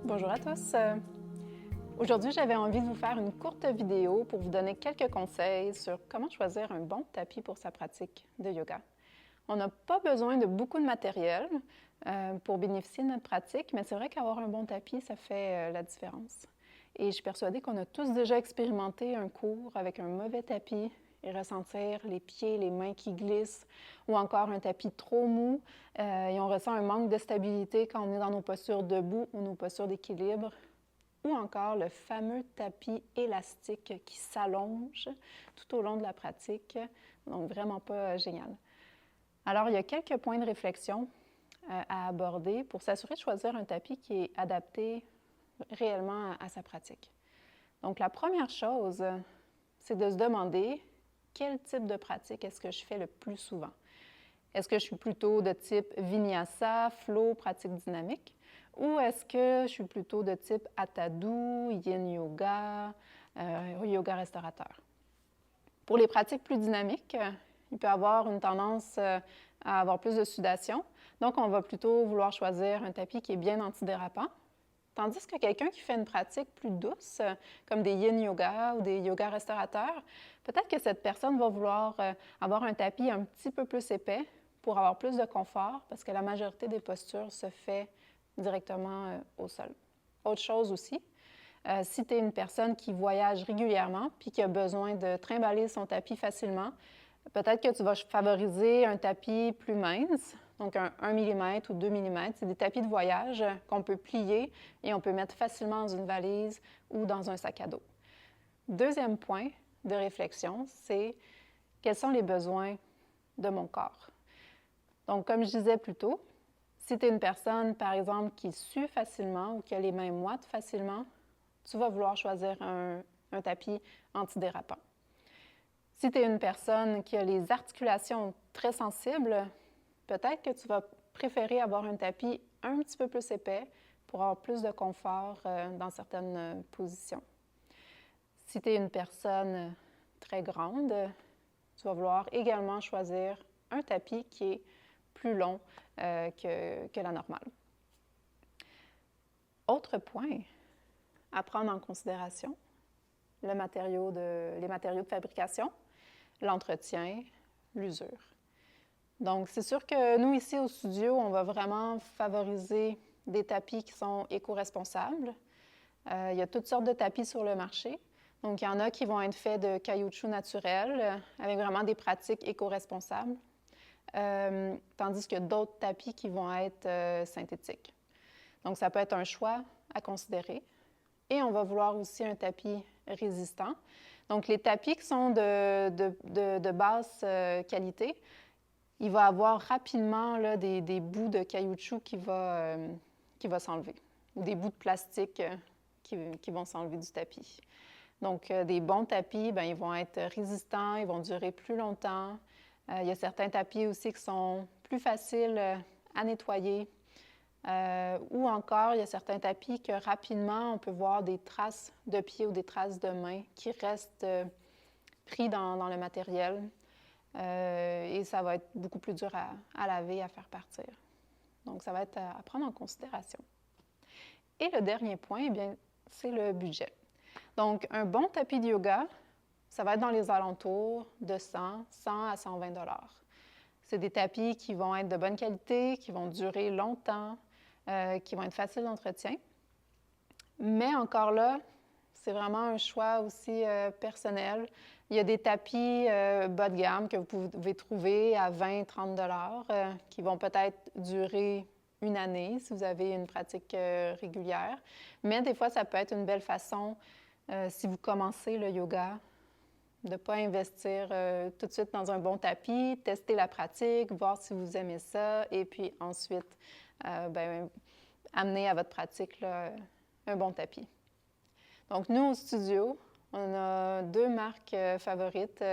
Bonjour à tous. Aujourd'hui, j'avais envie de vous faire une courte vidéo pour vous donner quelques conseils sur comment choisir un bon tapis pour sa pratique de yoga. On n'a pas besoin de beaucoup de matériel pour bénéficier de notre pratique, mais c'est vrai qu'avoir un bon tapis, ça fait la différence. Et je suis persuadée qu'on a tous déjà expérimenté un cours avec un mauvais tapis et ressentir les pieds, les mains qui glissent, ou encore un tapis trop mou, et on ressent un manque de stabilité quand on est dans nos postures debout ou nos postures d'équilibre, ou encore le fameux tapis élastique qui s'allonge tout au long de la pratique, donc vraiment pas génial. Alors, il y a quelques points de réflexion à aborder pour s'assurer de choisir un tapis qui est adapté réellement à sa pratique. Donc, la première chose, c'est de se demander quel type de pratique est-ce que je fais le plus souvent. Est-ce que je suis plutôt de type vinyasa, flow, pratique dynamique, ou est-ce que je suis plutôt de type hatha dou, yin yoga, yoga restaurateur? Pour les pratiques plus dynamiques, il peut y avoir une tendance à avoir plus de sudation, donc on va plutôt vouloir choisir un tapis qui est bien antidérapant. Tandis que quelqu'un qui fait une pratique plus douce, comme des yin yoga ou des yoga restaurateurs, peut-être que cette personne va vouloir avoir un tapis un petit peu plus épais pour avoir plus de confort, parce que la majorité des postures se fait directement au sol. Autre chose aussi, si tu es une personne qui voyage régulièrement puis qui a besoin de trimballer son tapis facilement, peut-être que tu vas favoriser un tapis plus mince, donc un 1 mm ou 2 mm. C'est des tapis de voyage qu'on peut plier et on peut mettre facilement dans une valise ou dans un sac à dos. Deuxième point de réflexion, c'est quels sont les besoins de mon corps. Donc, comme je disais plus tôt, si tu es une personne, par exemple, qui sue facilement ou qui a les mains moites facilement, tu vas vouloir choisir un tapis antidérapant. Si tu es une personne qui a les articulations très sensibles, peut-être que tu vas préférer avoir un tapis un petit peu plus épais pour avoir plus de confort dans certaines positions. Si tu es une personne très grande, tu vas vouloir également choisir un tapis qui est plus long que la normale. Autre point à prendre en considération, les matériaux de fabrication, l'entretien, l'usure. Donc, c'est sûr que nous, ici au studio, on va vraiment favoriser des tapis qui sont éco-responsables. Il y a toutes sortes de tapis sur le marché. Donc, il y en a qui vont être faits de caoutchouc naturel, avec vraiment des pratiques éco-responsables, tandis qu'il y a d'autres tapis qui vont être synthétiques. Donc, ça peut être un choix à considérer. Et on va vouloir aussi un tapis résistant. Donc, les tapis qui sont de basse qualité, il va avoir rapidement là, des bouts de caoutchouc qui va s'enlever, ou des bouts de plastique qui vont s'enlever du tapis. Donc, des bons tapis, bien, ils vont être résistants, ils vont durer plus longtemps. Il y a certains tapis aussi qui sont plus faciles à nettoyer. Ou encore, il y a certains tapis que rapidement, on peut voir des traces de pieds ou des traces de mains qui restent pris dans le matériel. Et ça va être beaucoup plus dur à laver, à faire partir. Donc, ça va être à prendre en considération. Et le dernier point, eh bien, c'est le budget. Donc, un bon tapis de yoga, ça va être dans les alentours de 100 à 120 $. C'est des tapis qui vont être de bonne qualité, qui vont durer longtemps, qui vont être faciles d'entretien. Mais encore là, c'est vraiment un choix aussi personnel. Il y a des tapis bas de gamme que vous pouvez trouver à 20-30 $ qui vont peut-être durer une année si vous avez une pratique régulière. Mais des fois, ça peut être une belle façon, si vous commencez le yoga, de ne pas investir tout de suite dans un bon tapis, tester la pratique, voir si vous aimez ça, et puis ensuite, amener à votre pratique là, un bon tapis. Donc, nous, au studio, on a deux marques favorites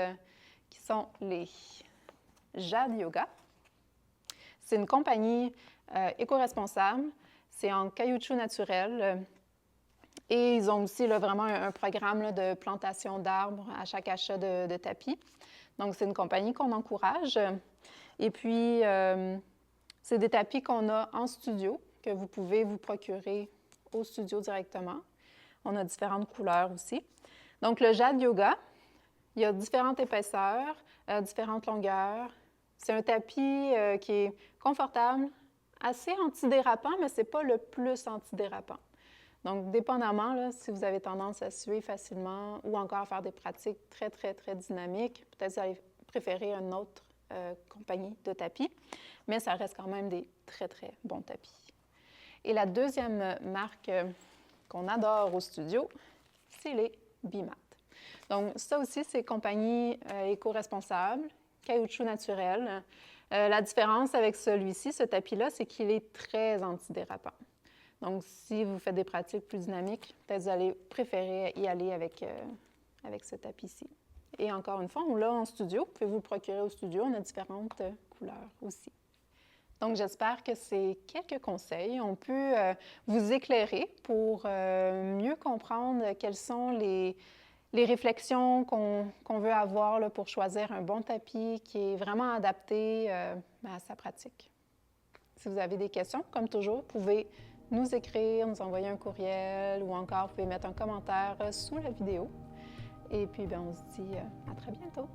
qui sont les Jade Yoga. C'est une compagnie éco-responsable. C'est en caoutchouc naturel. Et ils ont aussi là, vraiment un programme là, de plantation d'arbres à chaque achat de tapis. Donc, c'est une compagnie qu'on encourage. Et puis, c'est des tapis qu'on a en studio que vous pouvez vous procurer au studio directement. On a différentes couleurs aussi. Donc, le Jade Yoga, il y a différentes épaisseurs, différentes longueurs. C'est un tapis qui est confortable, assez antidérapant, mais ce n'est pas le plus antidérapant. Donc, dépendamment, là, si vous avez tendance à suer facilement ou encore à faire des pratiques très, très, très dynamiques, peut-être que vous allez préférer une autre compagnie de tapis, mais ça reste quand même des très, très bons tapis. Et la deuxième marque qu'on adore au studio, c'est les Bimat. Donc, ça aussi, c'est compagnie éco-responsable, caoutchouc naturel. La différence avec celui-ci, ce tapis-là, c'est qu'il est très antidérapant. Donc, si vous faites des pratiques plus dynamiques, peut-être vous allez préférer y aller avec ce tapis-ci. Et encore une fois, on l'a en studio. Vous pouvez vous le procurer au studio. On a différentes couleurs aussi. Donc, j'espère que ces quelques conseils ont pu vous éclairer pour mieux comprendre quelles sont les réflexions qu'on veut avoir là, pour choisir un bon tapis qui est vraiment adapté à sa pratique. Si vous avez des questions, comme toujours, vous pouvez nous écrire, nous envoyer un courriel ou encore vous pouvez mettre un commentaire sous la vidéo. Et puis, on se dit à très bientôt.